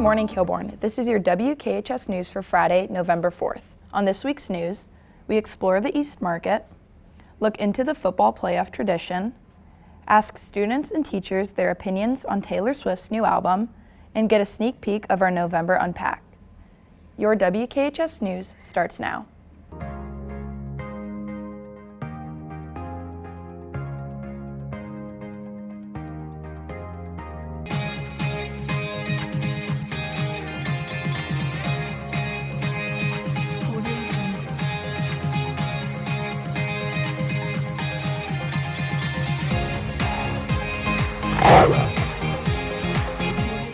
morning, Kilbourne. This is your WKHS news for Friday, November 4th. On this week's news, we explore the East Market, look into the football playoff tradition, ask students and teachers their opinions on Taylor Swift's new album, and get a sneak peek of our November Unpack. Your WKHS news starts now.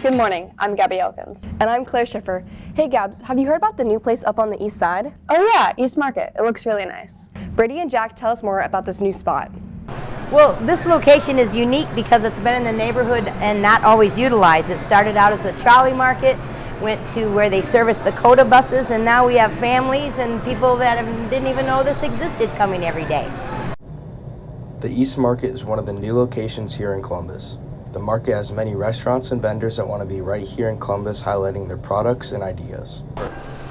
Good morning, I'm Gabby Elkins. And I'm Claire Schiffer. Hey Gabs, have you heard about the new place up on the east side? Oh yeah, East Market. It looks really nice. Brady and Jack tell us more about this new spot. Well, this location is unique because it's been in the neighborhood and not always utilized. It started out as a trolley market, went to where they service the Coda buses, and now we have families and people that didn't even know this existed coming every day. The East Market is one of the new locations here in Columbus. The market has many restaurants and vendors that want to be right here in Columbus, highlighting their products and ideas.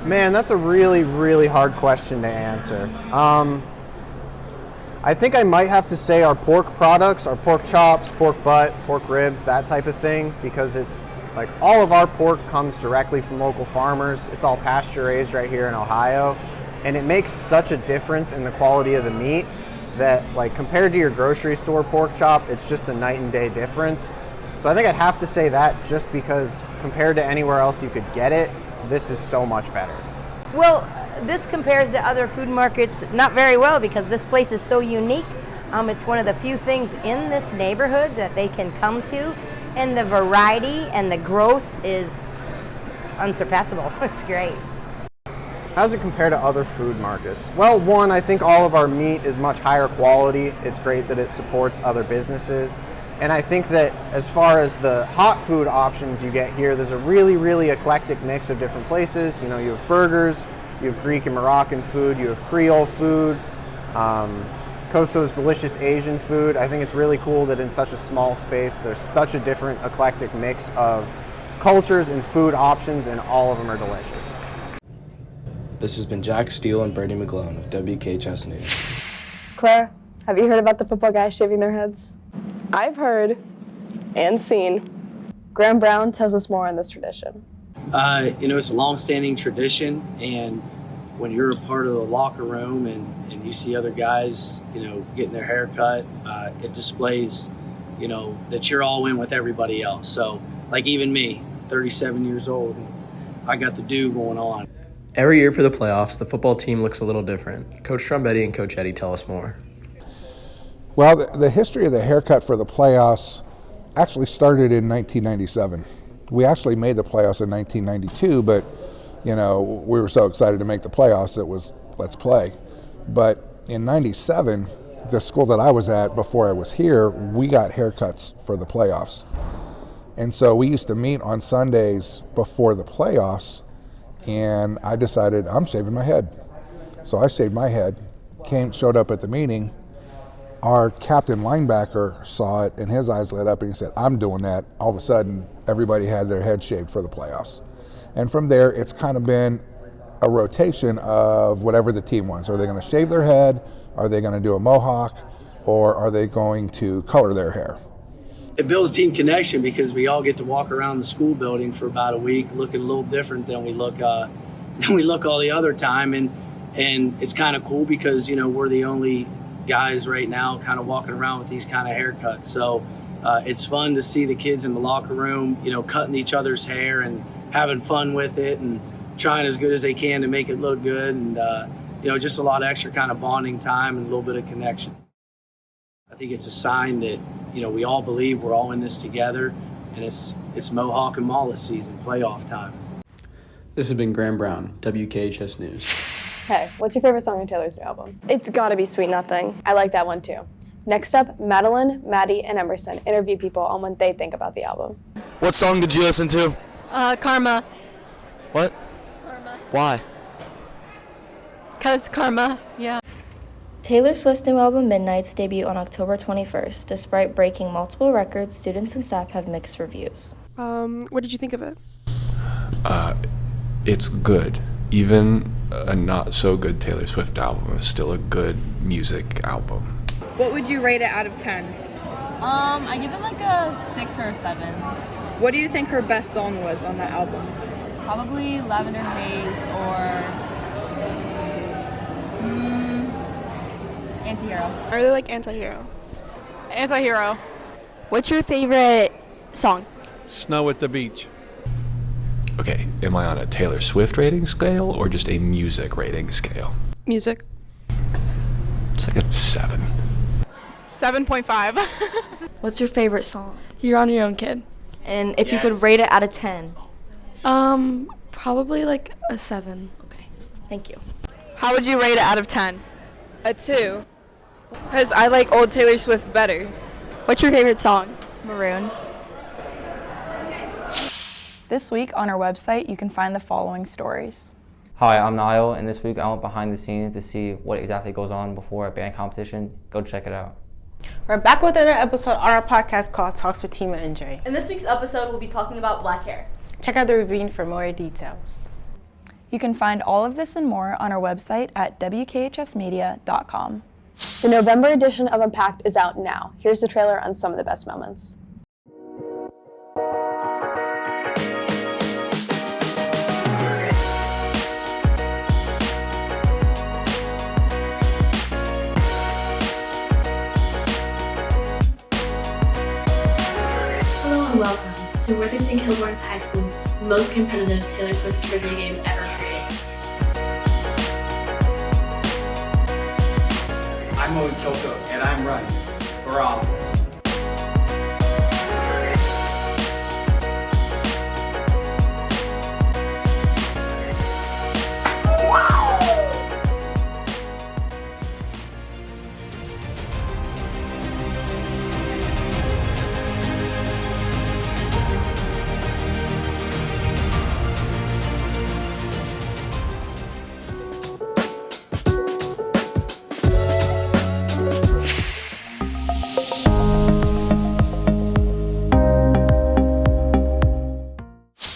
Man, that's a really, really hard question to answer. I think I might have to say our pork products, our pork chops, pork butt, pork ribs, that type of thing, because it's like all of our pork comes directly from local farmers. It's all pasture raised right here in Ohio, and it makes such a difference in the quality of the meat that, like, compared to your grocery store pork chop, it's just a night and day difference. So I think I'd have to say that, just because compared to anywhere else you could get it, this is so much better. Well, this compares to other food markets not very well because this place is so unique. It's one of the few things in this neighborhood that they can come to, and the variety and the growth is unsurpassable. It's great. How does it compare to other food markets? Well, one, I think all of our meat is much higher quality. It's great that it supports other businesses. And I think that as far as the hot food options you get here, there's a really, really eclectic mix of different places. You know, you have burgers, you have Greek and Moroccan food, you have Creole food, Costo's delicious Asian food. I think it's really cool that in such a small space, there's such a different eclectic mix of cultures and food options, and all of them are delicious. This has been Jack Steele and Brady McGlone of WKHS News. Claire, have you heard about the football guys shaving their heads? I've heard and seen. Graham Brown tells us more on this tradition. It's a long-standing tradition, and when you're a part of the locker room and you see other guys, getting their hair cut, it displays, that you're all in with everybody else. So, like even me, 37 years old, I got the do going on. Every year for the playoffs, the football team looks a little different. Coach Trombetti and Coach Eddie tell us more. Well, the history of the haircut for the playoffs actually started in 1997. We actually made the playoffs in 1992, but, we were so excited to make the playoffs, it was, let's play. But in 97, the school that I was at before I was here, we got haircuts for the playoffs. And so we used to meet on Sundays before the playoffs, and I decided I'm shaving my head. So I shaved my head, showed up at the meeting. Our captain linebacker saw it and his eyes lit up and he said, I'm doing that. All of a sudden, everybody had their head shaved for the playoffs. And from there, it's kind of been a rotation of whatever the team wants. Are they going to shave their head? Are they going to do a mohawk? Or are they going to color their hair? It builds team connection because we all get to walk around the school building for about a week looking a little different than we look all the other time. And it's kind of cool because, we're the only guys right now kind of walking around with these kind of haircuts. So it's fun to see the kids in the locker room, cutting each other's hair and having fun with it and trying as good as they can to make it look good. And, just a lot of extra kind of bonding time and a little bit of connection. I think it's a sign that, we all believe we're all in this together, and it's Mohawk and Mullet season, playoff time. This has been Graham Brown, WKHS News. Hey, what's your favorite song on Taylor's new album? It's gotta be Sweet Nothing. I like that one too. Next up, Madeline, Maddie, and Emerson interview people on what they think about the album. What song did you listen to? Karma. What? Karma. Why? 'Cause karma, yeah. Taylor Swift's new album Midnights debut on October 21st. Despite breaking multiple records, students and staff have mixed reviews. What did you think of it? It's good. Even a not so good Taylor Swift album is still a good music album. What would you rate it out of 10? I give it like a 6 or a 7. What do you think her best song was on that album? Probably Lavender Haze or Antihero. I really like Antihero. Antihero. What's your favorite song? Snow at the Beach. Okay, am I on a Taylor Swift rating scale or just a music rating scale? Music. It's like a 7. 7.5. What's your favorite song? You're on your own, kid. And if you could rate it out of 10? Probably like a 7. Okay, thank you. How would you rate it out of 10? A 2. Because I like old Taylor Swift better. What's your favorite song? Maroon. This week on our website, you can find the following stories. Hi, I'm Niall, and this week I went behind the scenes to see what exactly goes on before a band competition. Go check it out. We're back with another episode on our podcast called Talks with Tima and Dre. In this week's episode, we'll be talking about black hair. Check out the ravine for more details. You can find all of this and more on our website at WKHSmedia.com. The November edition of Unpacked is out now. Here's the trailer on some of the best moments. Hello and welcome to Worthington Kilbourne High School's most competitive Taylor Swift trivia game ever created. I'm Ochoco, and I'm running for all of us.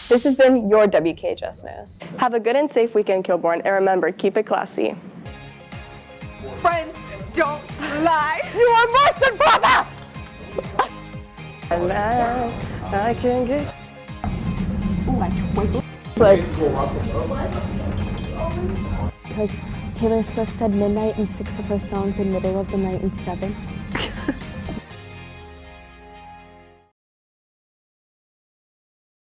This has been your WKHS News. Have a good and safe weekend, Kilbourne, and remember, keep it classy. Friends, don't lie. You are worse than brother! And I can get Because Taylor Swift said midnight in 6 of her songs and middle of the night in 7.